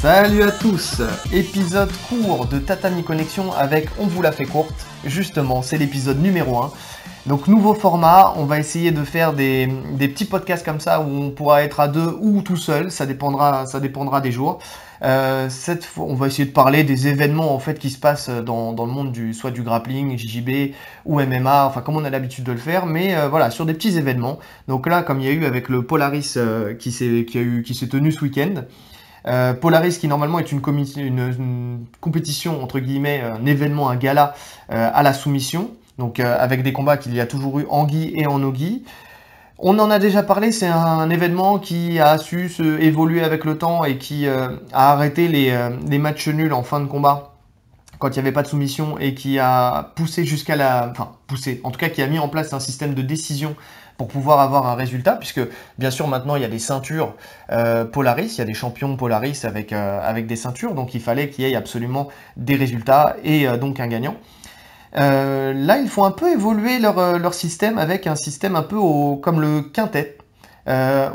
Salut à tous, épisode court de Tatami Connexion avec On vous la fait courte, justement c'est l'épisode numéro 1. Donc nouveau format, on va essayer de faire des petits podcasts comme ça où on pourra être à deux ou tout seul, ça dépendra des jours. Cette fois, on va essayer de parler des événements en fait qui se passent dans le monde soit du grappling, JJB ou MMA, enfin comme on a l'habitude de le faire, mais voilà, sur des petits événements. Donc là, comme il y a eu avec le Polaris qui s'est tenu ce week-end. Polaris qui normalement est une compétition entre guillemets, un événement, un gala à la soumission, donc avec des combats qu'il y a toujours eu en gi et en no-gi. On en a déjà parlé, c'est un événement qui a su évoluer avec le temps et qui a arrêté les matchs nuls en fin de combat quand il n'y avait pas de soumission et qui a poussé en tout cas qui a mis en place un système de décision pour pouvoir avoir un résultat, puisque bien sûr maintenant il y a des ceintures Polaris, il y a des champions Polaris avec des ceintures, donc il fallait qu'il y ait absolument des résultats et donc un gagnant. Là ils font un peu évoluer leur système avec un système un peu comme le quintet,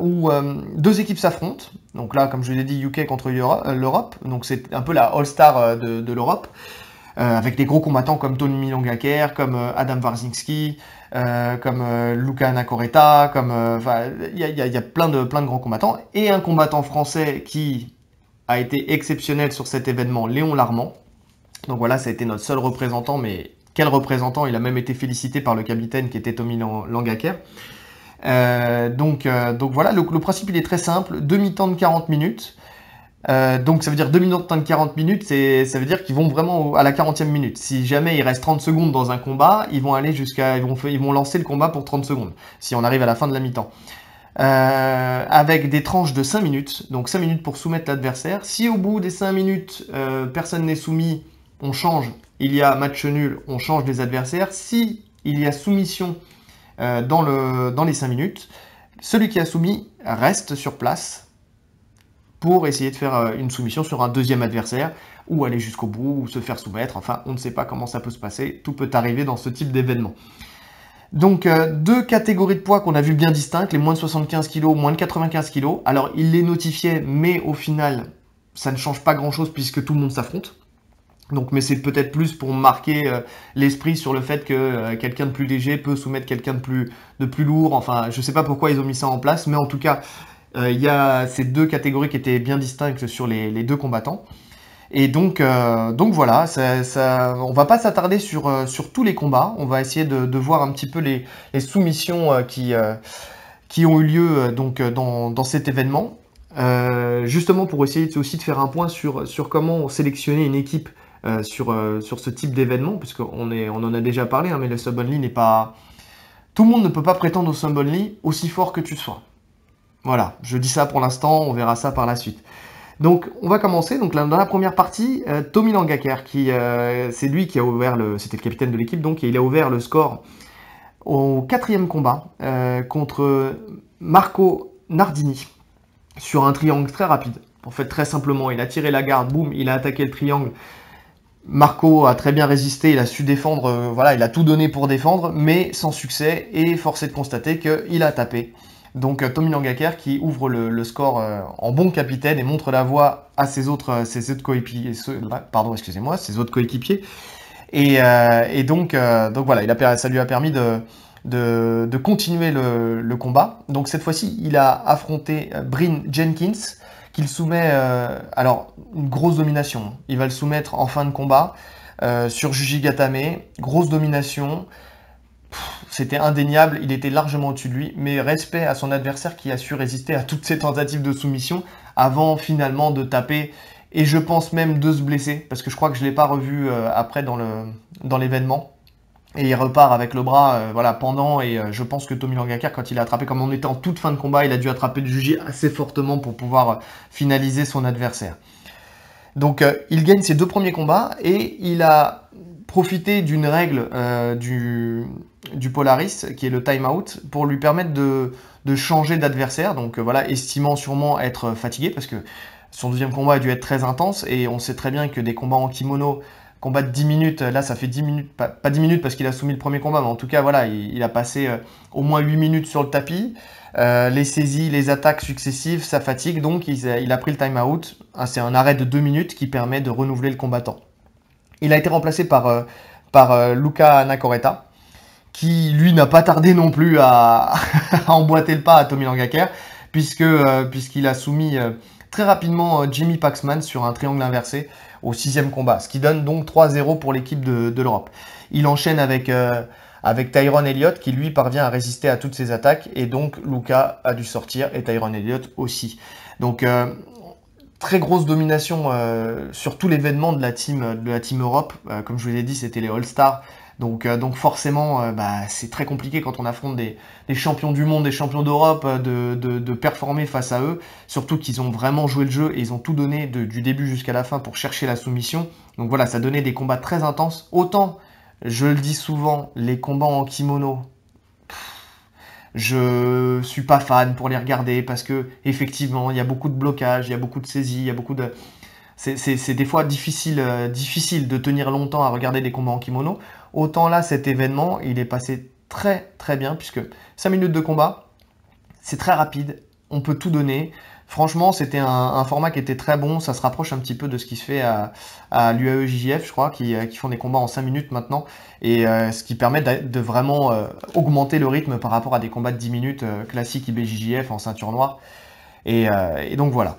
où deux équipes s'affrontent. Donc là, comme je l'ai dit, UK contre l'Europe, donc c'est un peu la All-Star de l'Europe, avec des gros combattants comme Tommy Longaker, comme Adam Warzinski, comme Luca Anacoreta, il y a plein de grands combattants, et un combattant français qui a été exceptionnel sur cet événement, Léon Larmand. Donc voilà, ça a été notre seul représentant, mais quel représentant, il a même été félicité par le capitaine qui était Tommy Longaker. Donc voilà, le principe il est très simple, demi-temps de 40 minutes. Donc ça veut dire demi-temps de 40 minutes, ça veut dire qu'ils vont vraiment à la 40e minute. Si jamais il reste 30 secondes dans un combat, ils vont aller ils vont lancer le combat pour 30 secondes, si on arrive à la fin de la mi-temps. Avec des tranches de 5 minutes, donc 5 minutes pour soumettre l'adversaire. Si au bout des 5 minutes, personne n'est soumis, on change, il y a match nul, on change des adversaires. Si il y a soumission dans les 5 minutes, celui qui a soumis reste sur place pour essayer de faire une soumission sur un deuxième adversaire, ou aller jusqu'au bout, ou se faire soumettre, enfin on ne sait pas comment ça peut se passer, tout peut arriver dans ce type d'événement. Donc deux catégories de poids qu'on a vu bien distinctes, les moins de 75 kg, moins de 95 kg. Alors il les notifiait, mais au final ça ne change pas grand chose puisque tout le monde s'affronte. Donc, mais c'est peut-être plus pour marquer l'esprit sur le fait que quelqu'un de plus léger peut soumettre quelqu'un de plus lourd. Enfin, je sais pas pourquoi ils ont mis ça en place, mais en tout cas, il y a ces deux catégories qui étaient bien distinctes sur les deux combattants. Et donc voilà, on va pas s'attarder sur tous les combats. On va essayer de voir un petit peu les soumissions qui ont eu lieu dans cet événement. Justement pour essayer aussi de faire un point sur comment sélectionner une équipe sur ce type d'événement, puisqu'on en a déjà parlé, hein, mais le Sub Only n'est pas... Tout le monde ne peut pas prétendre au Sub Only aussi fort que tu sois. Voilà, je dis ça pour l'instant, on verra ça par la suite. Donc on va commencer, donc dans la première partie, Tommy Longaker, c'est lui qui a ouvert c'était le capitaine de l'équipe, donc et il a ouvert le score au 4e combat contre Marco Nardini, sur un triangle très rapide. En fait, très simplement, il a tiré la garde, boum, il a attaqué le triangle. Marco a très bien résisté, il a su défendre, voilà, il a tout donné pour défendre, mais sans succès, et force est de constater qu'il a tapé. Donc Tommy Longaker qui ouvre le score en bon capitaine et montre la voie à ses autres coéquipiers, et donc voilà, ça lui a permis de continuer le combat. Donc cette fois-ci, il a affronté Bryn Jenkins, qu'il soumet, alors une grosse domination. Il va le soumettre en fin de combat sur Jujigatame, grosse domination. C'était indéniable, il était largement au-dessus de lui, mais respect à son adversaire qui a su résister à toutes ces tentatives de soumission avant finalement de taper, et je pense même de se blesser, parce que je crois que je ne l'ai pas revu après dans l'événement. Et il repart avec le bras pendant, et je pense que Tommy Longaker, quand il a attrapé, comme on était en toute fin de combat, il a dû attraper le juji assez fortement pour pouvoir finaliser son adversaire. Donc il gagne ses 2 premiers combats, et il a profité d'une règle du Polaris, qui est le time-out, pour lui permettre de changer d'adversaire, donc voilà, estimant sûrement être fatigué, parce que son 2e combat a dû être très intense, et on sait très bien que des combats en kimono, combat de 10 minutes, là ça fait 10 minutes, pas 10 minutes parce qu'il a soumis le premier combat, mais en tout cas voilà, il a passé au moins 8 minutes sur le tapis. Les saisies, les attaques successives, ça fatigue, donc il a pris le time-out. C'est un arrêt de 2 minutes qui permet de renouveler le combattant. Il a été remplacé par Luca Nacoreta, qui lui n'a pas tardé non plus à emboîter le pas à Tommy Langaker, puisqu'il a soumis très rapidement Jimmy Paxman sur un triangle inversé au 6e combat, ce qui donne donc 3-0 pour l'équipe de l'Europe. Il enchaîne avec Tyron Elliott, qui lui parvient à résister à toutes ces attaques, et donc Luca a dû sortir, et Tyron Elliott aussi. Donc très grosse domination sur tout l'événement de la team Europe. Comme je vous l'ai dit, c'était les All-Stars. Donc forcément, c'est très compliqué quand on affronte des champions du monde, des champions d'Europe, de performer face à eux. Surtout qu'ils ont vraiment joué le jeu et ils ont tout donné du début jusqu'à la fin pour chercher la soumission. Donc voilà, ça donnait des combats très intenses. Autant, je le dis souvent, les combats en kimono, je suis pas fan pour les regarder parce que effectivement, il y a beaucoup de blocages, il y a beaucoup de saisies, il y a beaucoup de... C'est des fois difficile de tenir longtemps à regarder des combats en kimono. Autant là, cet événement, il est passé très très bien, puisque 5 minutes de combat, c'est très rapide, on peut tout donner. Franchement, c'était un format qui était très bon, ça se rapproche un petit peu de ce qui se fait à l'UAE-JJF, je crois, qui font des combats en 5 minutes maintenant, et ce qui permet de vraiment augmenter le rythme par rapport à des combats de 10 minutes classiques IBJJF en ceinture noire. Et donc voilà.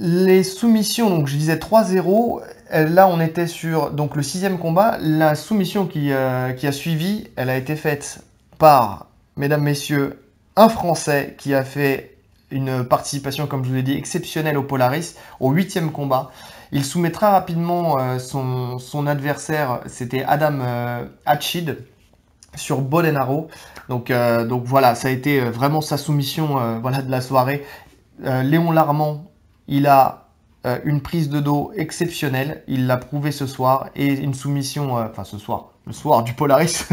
Les soumissions, donc je disais 3-0, là on était sur donc le 6e combat. La soumission qui a suivi, elle a été faite par, mesdames, messieurs, un Français qui a fait une participation, comme je vous l'ai dit, exceptionnelle au Polaris, au 8e combat. Il soumet très rapidement son adversaire, c'était Adam Hatchid, sur Bodenaro. Donc voilà, ça a été vraiment sa soumission de la soirée. Léon Larmand, il a une prise de dos exceptionnelle, il l'a prouvé ce soir, et une soumission, le soir du Polaris,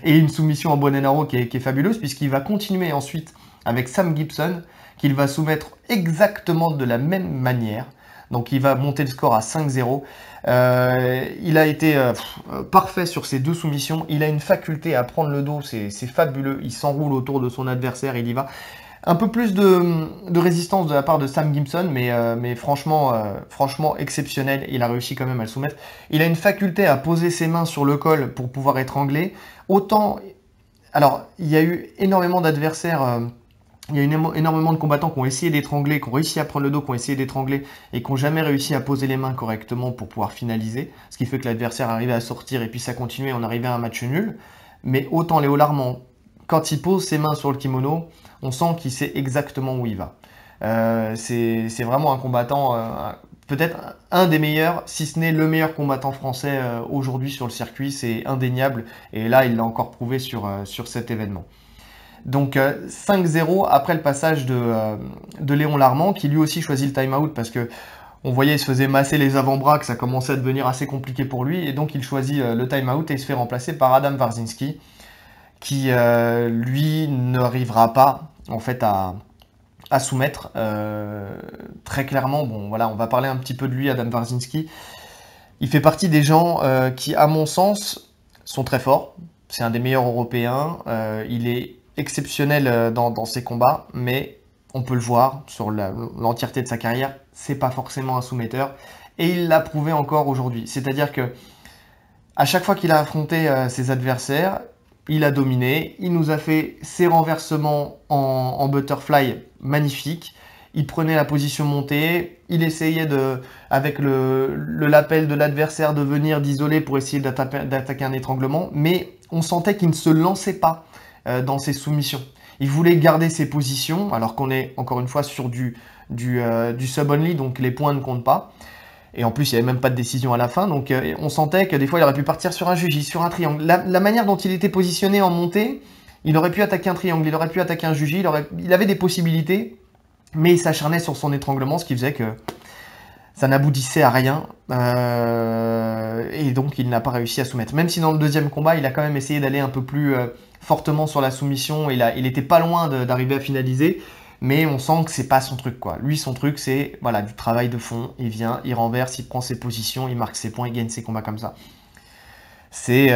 et une soumission en Bodenaro qui est fabuleuse, puisqu'il va continuer ensuite avec Sam Gibson, qu'il va soumettre exactement de la même manière. Donc il va monter le score à 5-0. Il a été parfait sur ces deux soumissions, il a une faculté à prendre le dos, c'est fabuleux, il s'enroule autour de son adversaire, il y va. Un peu plus de résistance de la part de Sam Gibson, mais franchement exceptionnel. Il a réussi quand même à le soumettre. Il a une faculté à poser ses mains sur le col pour pouvoir étrangler. Autant, alors il y a eu énormément d'adversaires, il y a énormément de combattants qui ont essayé d'étrangler, qui ont réussi à prendre le dos, qui ont essayé d'étrangler et qui n'ont jamais réussi à poser les mains correctement pour pouvoir finaliser. Ce qui fait que l'adversaire arrivait à sortir et puis ça continuait, on arrivait à un match nul. Mais autant Léo Larmand, quand il pose ses mains sur le kimono, on sent qu'il sait exactement où il va. C'est vraiment un combattant, peut-être un des meilleurs, si ce n'est le meilleur combattant français aujourd'hui sur le circuit, c'est indéniable. Et là, il l'a encore prouvé sur cet événement. Donc 5-0 après le passage de Léon Larmand, qui lui aussi choisit le time-out parce que on voyait il se faisait masser les avant-bras, que ça commençait à devenir assez compliqué pour lui. Et donc il choisit le time-out et il se fait remplacer par Adam Warzinski, qui lui n'arrivera pas en fait à soumettre très clairement. Bon voilà, on va parler un petit peu de lui, Adam Warzinski. Il fait partie des gens qui, à mon sens, sont très forts. C'est un des meilleurs européens. Il est exceptionnel dans ses combats, mais on peut le voir sur l'entièreté de sa carrière, c'est pas forcément un soumetteur. Et il l'a prouvé encore aujourd'hui. C'est-à-dire que à chaque fois qu'il a affronté ses adversaires, il a dominé, il nous a fait ses renversements en butterfly magnifiques, il prenait la position montée, il essayait avec le lapel de l'adversaire de venir d'isoler pour essayer d'attaquer un étranglement, mais on sentait qu'il ne se lançait pas dans ses soumissions. Il voulait garder ses positions, alors qu'on est encore une fois sur du sub-only, donc les points ne comptent pas. Et en plus, il n'y avait même pas de décision à la fin, donc on sentait que des fois, il aurait pu partir sur un juji, sur un triangle. La manière dont il était positionné en montée, il aurait pu attaquer un triangle, il aurait pu attaquer un juji, il avait des possibilités, mais il s'acharnait sur son étranglement, ce qui faisait que ça n'aboutissait à rien, et donc il n'a pas réussi à soumettre. Même si dans le deuxième combat, il a quand même essayé d'aller un peu plus fortement sur la soumission, il était pas loin d'arriver à finaliser, mais on sent que c'est pas son truc, quoi. Lui, son truc, c'est voilà, du travail de fond. Il vient, il renverse, il prend ses positions, il marque ses points, il gagne ses combats comme ça. C'est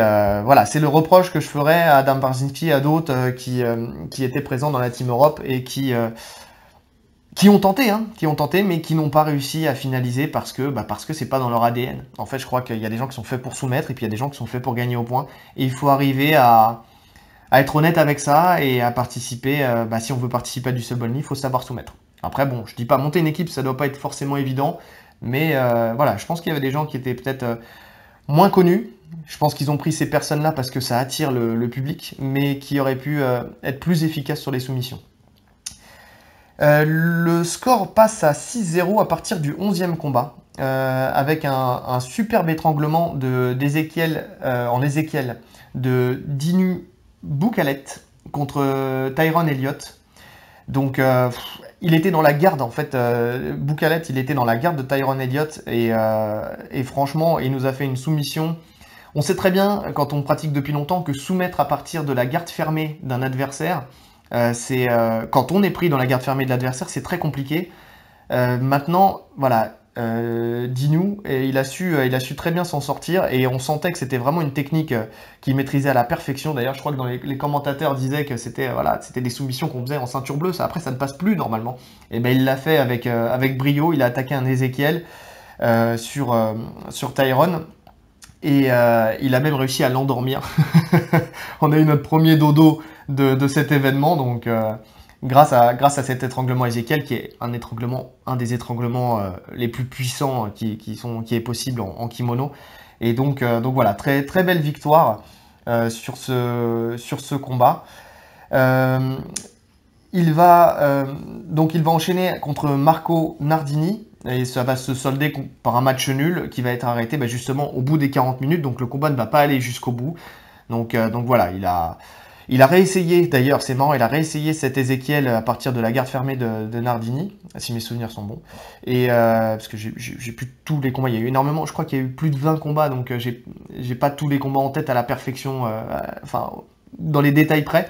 voilà, c'est le reproche que je ferais à Adam Barzinski et à d'autres qui étaient présents dans la Team Europe et qui ont tenté, mais qui n'ont pas réussi à finaliser parce que c'est pas dans leur ADN. En fait, je crois qu'il y a des gens qui sont faits pour soumettre et puis il y a des gens qui sont faits pour gagner au point. Et il faut arriver à être honnête avec ça et à participer. Si on veut participer à du sub only, il faut savoir soumettre. Après, bon, je dis pas monter une équipe, ça doit pas être forcément évident, mais voilà, je pense qu'il y avait des gens qui étaient peut-être moins connus. Je pense qu'ils ont pris ces personnes-là parce que ça attire le public, mais qui auraient pu être plus efficaces sur les soumissions. Le score passe à 6-0 à partir du 11e combat, avec un superbe étranglement d'Ezekiel en Ezekiel de Dinu Boukalet contre Tyron Elliott. Donc il était dans la garde en fait, Boukalet il était dans la garde de Tyron Elliott et franchement il nous a fait une soumission. On sait très bien quand on pratique depuis longtemps que soumettre à partir de la garde fermée d'un adversaire, quand on est pris dans la garde fermée de l'adversaire, c'est très compliqué. Maintenant, voilà, Dinu, il a su très bien s'en sortir et on sentait que c'était vraiment une technique qu'il maîtrisait à la perfection. D'ailleurs, je crois que dans les commentateurs disaient que c'était des soumissions qu'on faisait en ceinture bleue. Après, ça ne passe plus normalement. Et ben, il l'a fait avec brio. Il a attaqué un Ezekiel sur Tyron. Et il a même réussi à l'endormir. On a eu notre premier dodo de cet événement, donc grâce à cet étranglement Ezekiel, qui est un des étranglements les plus puissants qui est possible en kimono. Et donc voilà, très, très belle victoire sur ce combat. Il va enchaîner contre Marco Nardini. Et ça va se solder par un match nul qui va être arrêté justement au bout des 40 minutes. Donc le combat ne va pas aller jusqu'au bout. Donc voilà, il a réessayé, d'ailleurs c'est marrant, il a réessayé cet Ezekiel à partir de la garde fermée de Nardini, si mes souvenirs sont bons. Et parce que j'ai plus tous les combats, il y a eu énormément, je crois qu'il y a eu plus de 20 combats, donc j'ai pas tous les combats en tête à la perfection, dans les détails près.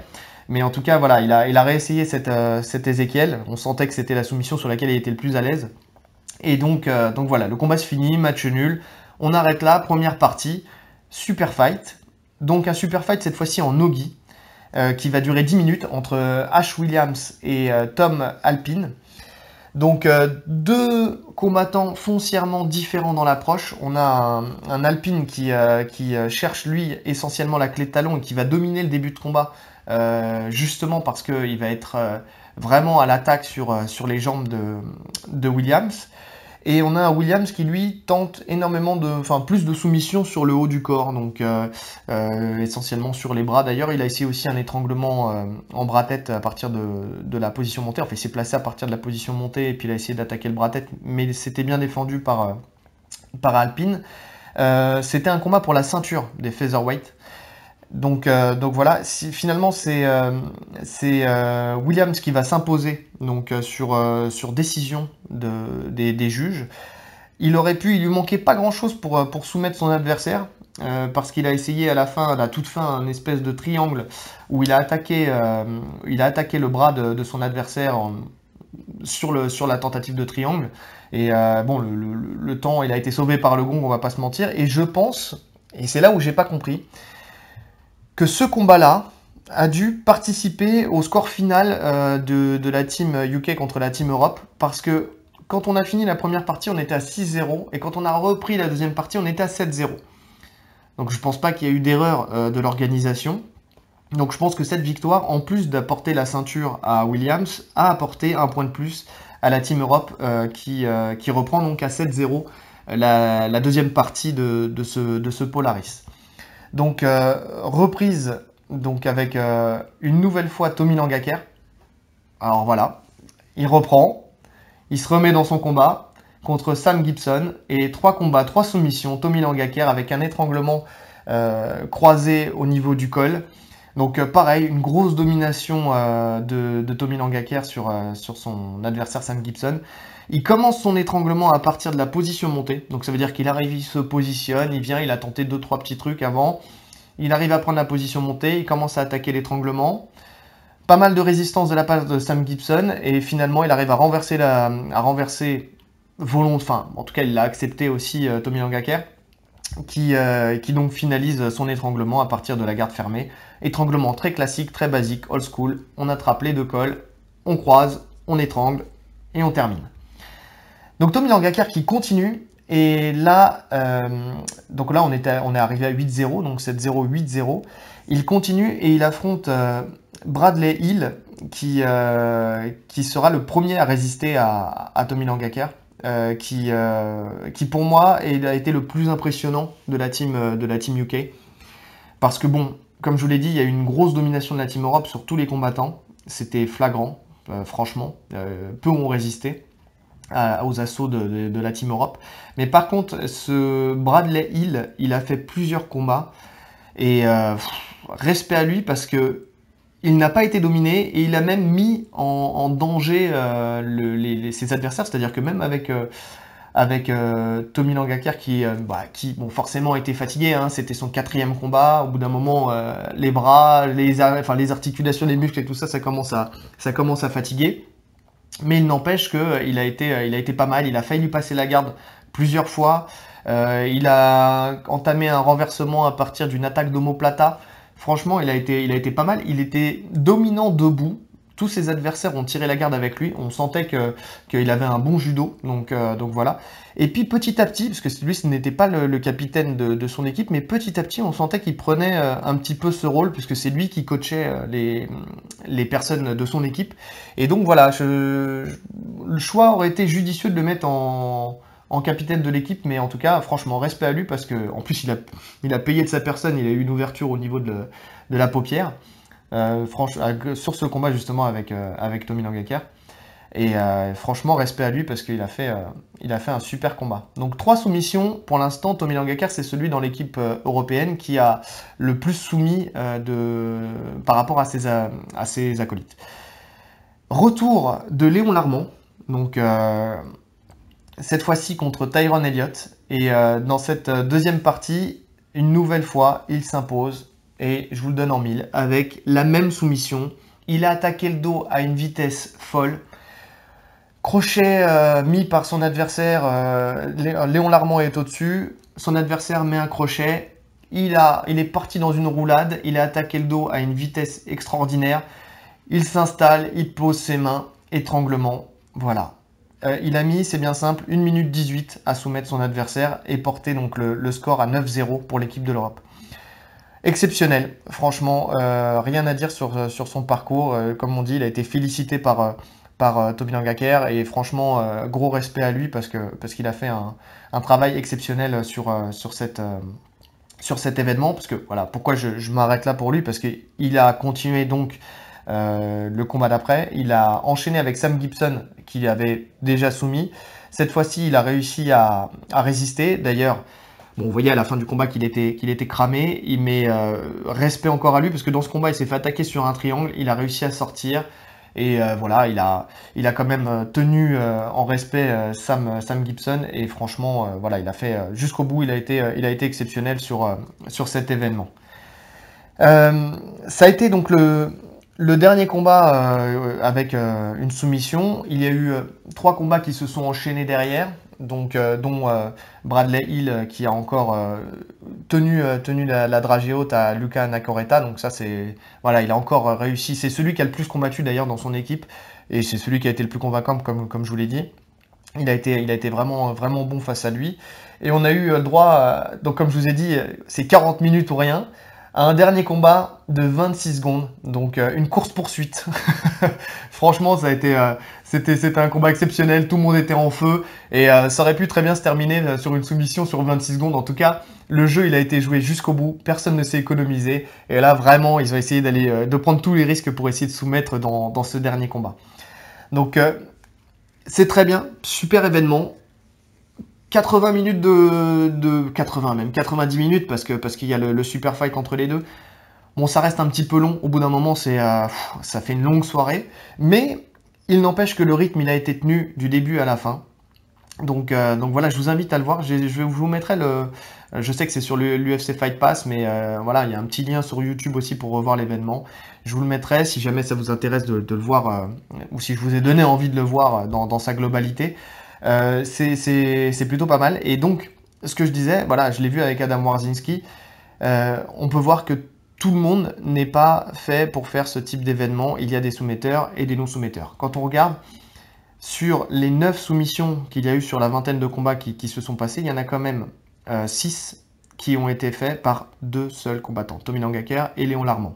Mais en tout cas, voilà, il a réessayé cet Ezekiel. On sentait que c'était la soumission sur laquelle il était le plus à l'aise. Et donc voilà, le combat se finit, match nul. On arrête là, première partie, super fight. Donc un super fight cette fois-ci en nogi, qui va durer 10 minutes entre Ash Williams et Tom Alpine. Donc deux combattants foncièrement différents dans l'approche. On a un Alpine qui cherche lui essentiellement la clé de talon et qui va dominer le début de combat, justement parce qu'il va être vraiment à l'attaque sur les jambes de Williams. Et on a un Williams qui lui tente énormément plus de soumission sur le haut du corps, donc essentiellement sur les bras. D'ailleurs, il a essayé aussi un étranglement en bras-tête à partir de la position montée. Enfin, il s'est placé à partir de la position montée et puis il a essayé d'attaquer le bras-tête, mais c'était bien défendu par Alpine. C'était un combat pour la ceinture des featherweight. Donc voilà, finalement c'est Williams qui va s'imposer sur décision des juges. Il lui manquait pas grand chose pour soumettre son adversaire, parce qu'il a essayé à la toute fin, un espèce de triangle où il a attaqué le bras de son adversaire sur la tentative de triangle. Et le temps, il a été sauvé par le gong, on va pas se mentir. Et je pense, et c'est là où j'ai pas compris, que ce combat-là a dû participer au score final de la team UK contre la team Europe, parce que quand on a fini la première partie, on était à 6-0, et quand on a repris la deuxième partie, on était à 7-0. Donc je pense pas qu'il y a eu d'erreur de l'organisation. Donc je pense que cette victoire, en plus d'apporter la ceinture à Williams, a apporté un point de plus à la team Europe qui reprend donc à 7-0 la deuxième partie de ce Polaris. Donc reprise donc avec une nouvelle fois Tommy Langaker. Alors voilà, il reprend, il se remet dans son combat contre Sam Gibson et 3 combats, 3 soumissions, Tommy Langaker avec un étranglement croisé au niveau du col. Donc pareil, une grosse domination de Tommy Langaker sur son adversaire Sam Gibson. Il commence son étranglement à partir de la position montée, donc ça veut dire qu'il arrive, il se positionne, il vient, il a tenté 2-3 petits trucs avant, il arrive à prendre la position montée, il commence à attaquer l'étranglement, Pas mal de résistance de la part de Sam Gibson et finalement il arrive à renverser enfin en tout cas il l'a accepté aussi Tommy Langaker qui donc finalise son étranglement à partir de la garde fermée. Étranglement très classique, très basique, old school. On attrape les deux cols, on croise, on étrangle et on termine. Donc Tommy Langaker qui continue. Et là, on est arrivé à 8-0, donc 7-0, 8-0. Il continue et il affronte Bradley Hill, qui sera le premier à résister à Tommy Langaker, qui pour moi a été le plus impressionnant de la team UK. Parce que bon, comme je vous l'ai dit, il y a eu une grosse domination de la team Europe sur tous les combattants. C'était flagrant, franchement. Peu ont résisté aux assauts de la Team Europe. Mais par contre, ce Bradley Hill, il a fait plusieurs combats. Et respect à lui parce que il n'a pas été dominé et il a même mis en danger ses adversaires. C'est-à-dire que même avec Tommy Langaker qui bon, forcément était fatigué, hein, c'était son 4e combat. Au bout d'un moment, les bras, les articulations, les muscles et tout ça, ça commence à fatiguer. Mais il n'empêche qu'il a été pas mal, il a failli lui passer la garde plusieurs fois. Il a entamé un renversement à partir d'une attaque d'omoplata. Franchement, il a été pas mal. Il était dominant debout. Tous ses adversaires ont tiré la garde avec lui. On sentait qu'il avait un bon judo. Donc voilà. Et puis petit à petit, parce que lui ce n'était pas le capitaine de son équipe, mais petit à petit on sentait qu'il prenait un petit peu ce rôle, puisque c'est lui qui coachait les personnes de son équipe. Et donc voilà, le choix aurait été judicieux de le mettre en capitaine de l'équipe, mais en tout cas, franchement, respect à lui, parce que en plus il a payé de sa personne, il a eu une ouverture au niveau de la paupière, sur ce combat justement avec Tommy Langaker. Et franchement, respect à lui parce qu'il a fait un super combat. Donc 3 soumissions. Pour l'instant, Tommy Langaker, c'est celui dans l'équipe européenne qui a le plus soumis par rapport à ses acolytes. Retour de Léon Larmand. Donc cette fois-ci contre Tyron Elliott. Et dans cette deuxième partie, une nouvelle fois, il s'impose. Et je vous le donne en 1000 avec la même soumission. Il a attaqué le dos à une vitesse folle. Crochet mis par son adversaire, Léon Larmand est au-dessus, son adversaire met un crochet, il est parti dans une roulade, il a attaqué le dos à une vitesse extraordinaire, il s'installe, il pose ses mains, étranglement, voilà. Il a mis, c'est bien simple, 1 minute 18 à soumettre son adversaire et porter donc le score à 9-0 pour l'équipe de l'Europe. Exceptionnel, franchement, rien à dire sur son parcours, comme on dit, il a été félicité par Tommy Langaker et franchement gros respect à lui parce qu'il a fait un travail exceptionnel sur cet événement. Parce que voilà, pourquoi je m'arrête là pour lui, parce qu'il a continué donc le combat d'après, il a enchaîné avec Sam Gibson qui avait déjà soumis. Cette fois-ci il a réussi à résister. D'ailleurs, bon, vous voyez à la fin du combat qu'il était cramé, mais respect encore à lui parce que dans ce combat il s'est fait attaquer sur un triangle, il a réussi à sortir. Et voilà, il a quand même tenu en respect Sam Gibson et franchement, voilà, il a fait jusqu'au bout, il a été exceptionnel sur cet événement. Ça a été donc le dernier combat avec une soumission. Il y a eu 3 combats qui se sont enchaînés derrière, donc dont Bradley Hill qui a encore tenu la dragée haute à Luca Nacoreta. Donc ça c'est voilà, il a encore réussi. C'est celui qui a le plus combattu d'ailleurs dans son équipe et c'est celui qui a été le plus convaincant comme je vous l'ai dit. Il a été vraiment bon face à lui et on a eu le droit donc comme je vous ai dit, c'est 40 minutes ou rien. Un dernier combat de 26 secondes, donc une course-poursuite. Franchement, c'était un combat exceptionnel, tout le monde était en feu, et ça aurait pu très bien se terminer sur une soumission sur 26 secondes. En tout cas, le jeu, il a été joué jusqu'au bout, personne ne s'est économisé, et là, vraiment, ils ont essayé de prendre tous les risques pour essayer de soumettre dans ce dernier combat. Donc, c'est très bien, super événement. 80 minutes 90 minutes parce qu'il y a le super fight entre les deux. Bon, ça reste un petit peu long. Au bout d'un moment, ça fait une longue soirée. Mais il n'empêche que le rythme, il a été tenu du début à la fin. Donc voilà, je vous invite à le voir. Je vous mettrai Je sais que c'est sur l'UFC Fight Pass, mais voilà, il y a un petit lien sur YouTube aussi pour revoir l'événement. Je vous le mettrai si jamais ça vous intéresse de le voir, ou si je vous ai donné envie de le voir dans sa globalité. C'est plutôt pas mal. Et donc, ce que je disais, voilà, je l'ai vu avec Adam Warzinski, on peut voir que tout le monde n'est pas fait pour faire ce type d'événement. Il y a des soumetteurs et des non-soumetteurs. Quand on regarde sur les 9 soumissions qu'il y a eu sur la vingtaine de combats qui se sont passés, il y en a quand même 6 qui ont été faits par 2 seuls combattants, Tommy Langaker et Léon Larmand.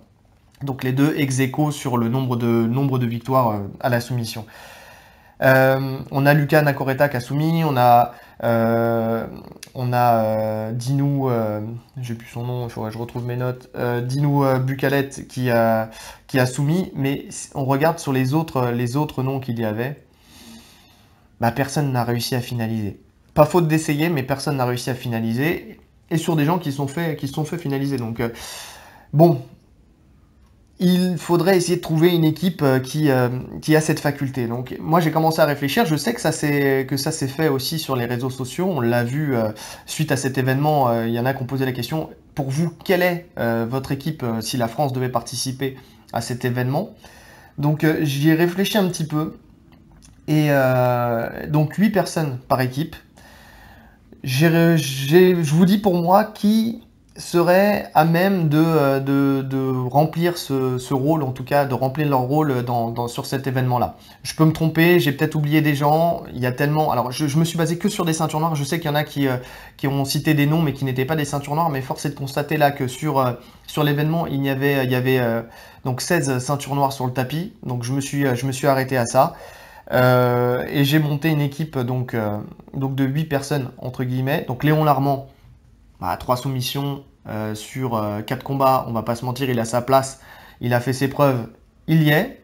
Donc les deux ex-aequo sur le nombre de victoires à la soumission. On a Lucas Nakoreta qui a soumis, on a Dinou, j'ai plus son nom, il faudrait que je retrouve mes notes, Dinou Bukalet qui a soumis, mais on regarde sur les autres noms qu'il y avait, bah, personne n'a réussi à finaliser. Pas faute d'essayer, mais personne n'a réussi à finaliser, et sur des gens qui se sont fait finaliser. Donc bon, il faudrait essayer de trouver une équipe qui a cette faculté. Donc moi j'ai commencé à réfléchir, je sais que ça s'est fait aussi sur les réseaux sociaux, on l'a vu suite à cet événement, il y en a qui ont posé la question, pour vous, quelle est votre équipe si la France devait participer à cet événement? Donc j'y ai réfléchi un petit peu, et donc 8 personnes par équipe. Je vous dis pour moi qui serait à même de remplir ce rôle, en tout cas de remplir leur rôle sur cet événement-là. Je peux me tromper, j'ai peut-être oublié des gens, il y a tellement... Alors je me suis basé que sur des ceintures noires, je sais qu'il y en a qui ont cité des noms mais qui n'étaient pas des ceintures noires, mais force est de constater là que sur l'événement, il y avait donc 16 ceintures noires sur le tapis, donc je me suis arrêté à ça. Et j'ai monté une équipe donc de 8 personnes, entre guillemets. Donc Léon Larmand, 3 soumissions sur 4 combats, on va pas se mentir, il a sa place, il a fait ses preuves, il y est.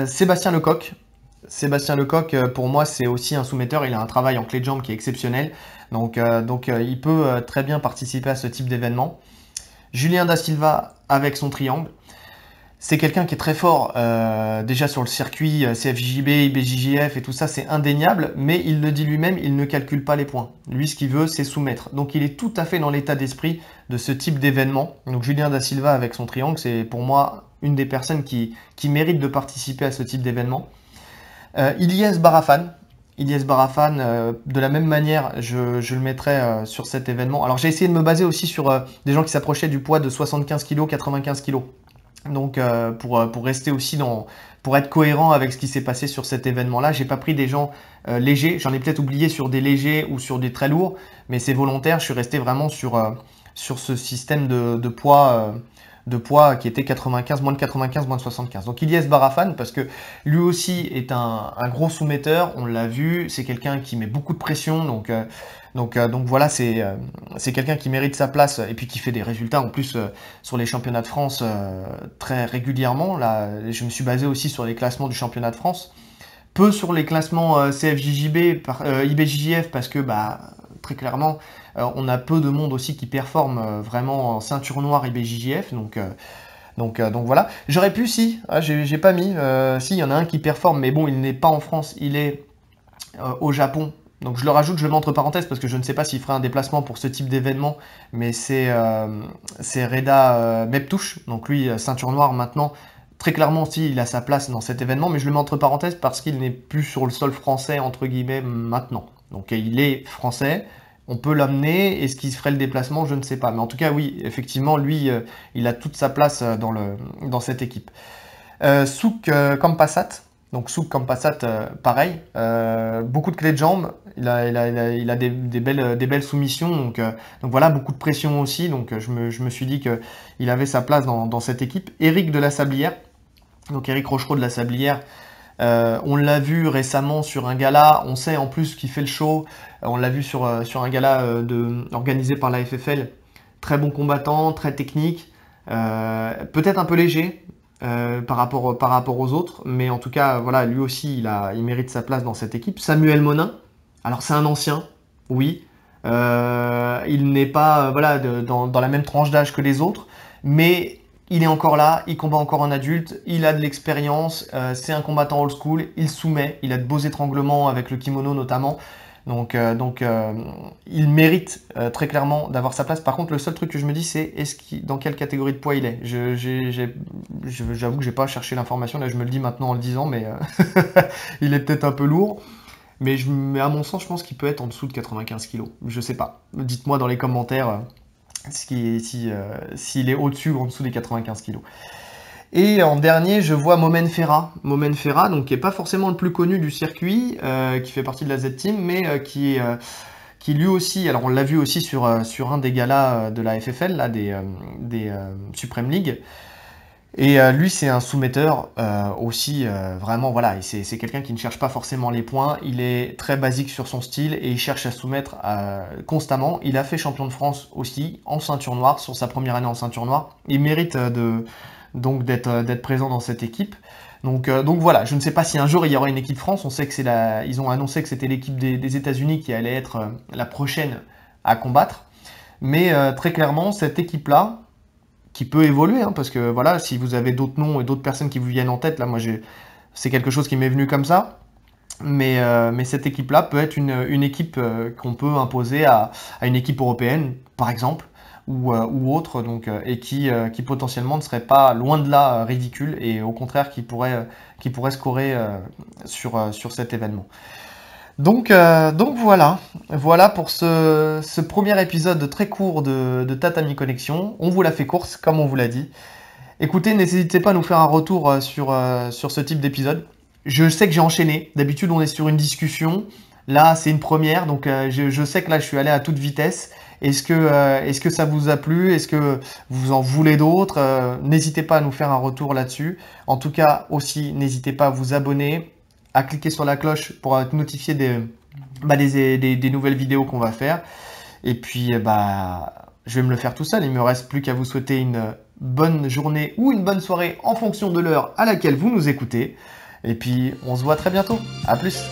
Sébastien Lecoq, pour moi, c'est aussi un soumetteur, il a un travail en clé de jambe qui est exceptionnel, donc il peut très bien participer à ce type d'événement. Julien Da Silva avec son triangle. C'est quelqu'un qui est très fort, déjà sur le circuit CFJB, IBJJF et tout ça, c'est indéniable, mais il le dit lui-même, il ne calcule pas les points. Lui, ce qu'il veut, c'est soumettre. Donc il est tout à fait dans l'état d'esprit de ce type d'événement. Donc Julien Da Silva avec son triangle, c'est pour moi une des personnes qui mérite de participer à ce type d'événement. Ilyes Barafan, de la même manière, je le mettrai sur cet événement. Alors j'ai essayé de me baser aussi sur des gens qui s'approchaient du poids de 75 kg, 95 kg. Donc pour rester aussi pour être cohérent avec ce qui s'est passé sur cet événement-là, j'ai pas pris des gens légers, j'en ai peut-être oublié sur des légers ou sur des très lourds, mais c'est volontaire, je suis resté vraiment sur ce système de poids qui était 95, moins de 95, moins de 75. Donc Ilyes Barafan, parce que lui aussi est un gros soumetteur, on l'a vu, c'est quelqu'un qui met beaucoup de pression, donc voilà, c'est quelqu'un qui mérite sa place et puis qui fait des résultats en plus sur les championnats de France très régulièrement. Là, je me suis basé aussi sur les classements du championnat de France, peu sur les classements CFJJB, IBJJF, parce que très clairement, on a peu de monde aussi qui performe vraiment en ceinture noire IBJJF, donc voilà. J'aurais pu, j'ai pas mis, si, il y en a un qui performe, mais bon, il n'est pas en France, il est au Japon. Donc je le rajoute, je le mets entre parenthèses parce que je ne sais pas s'il ferait un déplacement pour ce type d'événement, mais c'est Reda Meptouche, donc lui, ceinture noire maintenant. Très clairement aussi, il a sa place dans cet événement, mais je le mets entre parenthèses parce qu'il n'est plus sur le sol français, entre guillemets, maintenant. Donc il est français, on peut l'amener, est-ce qu'il ferait le déplacement, je ne sais pas. Mais en tout cas, oui, effectivement, lui, il a toute sa place dans cette équipe. Souk Kampassat, donc Souk Kampassat, pareil, beaucoup de clés de jambes, il a des belles soumissions, donc voilà, beaucoup de pression aussi, donc je me suis dit qu'il avait sa place dans cette équipe. Eric de la Sablière, donc Eric Rochereau de la Sablière, on l'a vu récemment sur un gala, on sait en plus qu'il fait le show, on l'a vu sur un gala organisé par la FFL, très bon combattant, très technique, peut-être un peu léger par rapport aux autres, mais en tout cas, voilà, lui aussi, il mérite sa place dans cette équipe. Samuel Monin, alors c'est un ancien, oui, il n'est pas dans la même tranche d'âge que les autres, mais il est encore là, il combat encore en adulte, il a de l'expérience, c'est un combattant old school, il soumet, il a de beaux étranglements avec le kimono notamment. Il mérite très clairement d'avoir sa place. Par contre, le seul truc que je me dis, c'est dans quelle catégorie de poids il est. J'avoue que j'ai pas cherché l'information, là je me le dis maintenant en le disant, mais il est peut-être un peu lourd. Mais à mon sens, je pense qu'il peut être en dessous de 95 kg. Je sais pas. Dites-moi dans les commentaires s'il est au-dessus ou en dessous des 95 kg. Et en dernier, je vois Momen Farah. Momen Farah, donc qui est pas forcément le plus connu du circuit, qui fait partie de la Z-Team, mais qui lui aussi, alors on l'a vu aussi sur un des galas de la FFL, là, des Supreme League. Et lui, c'est un soumetteur aussi, vraiment, voilà, c'est quelqu'un qui ne cherche pas forcément les points, il est très basique sur son style et il cherche à soumettre constamment. Il a fait champion de France aussi, en ceinture noire, sur sa première année en ceinture noire. Il mérite donc d'être présent dans cette équipe. Donc voilà, je ne sais pas si un jour il y aura une équipe France. On sait que ils ont annoncé que c'était l'équipe des États-Unis qui allait être la prochaine à combattre. Mais très clairement, cette équipe-là, qui peut évoluer, hein, parce que voilà, si vous avez d'autres noms et d'autres personnes qui vous viennent en tête, là, moi, c'est quelque chose qui m'est venu comme ça. Mais cette équipe-là peut être une équipe qu'on peut imposer à une équipe européenne, par exemple, ou autre, donc, et qui potentiellement ne serait pas loin de là ridicule, et au contraire qui pourrait scorer sur cet événement. Donc voilà pour ce premier épisode très court de Tatami Connexion. On vous l'a fait course, comme on vous l'a dit. Écoutez, n'hésitez pas à nous faire un retour sur ce type d'épisode. Je sais que j'ai enchaîné. D'habitude, on est sur une discussion. Là, c'est une première, donc je sais que là, je suis allé à toute vitesse. Est-ce que ça vous a plu? Est-ce que vous en voulez d'autres? N'hésitez pas à nous faire un retour là-dessus. En tout cas, aussi, n'hésitez pas à vous abonner, à cliquer sur la cloche pour être notifié des nouvelles vidéos qu'on va faire. Et puis, je vais me le faire tout seul. Il me reste plus qu'à vous souhaiter une bonne journée ou une bonne soirée en fonction de l'heure à laquelle vous nous écoutez. Et puis, on se voit très bientôt. À plus!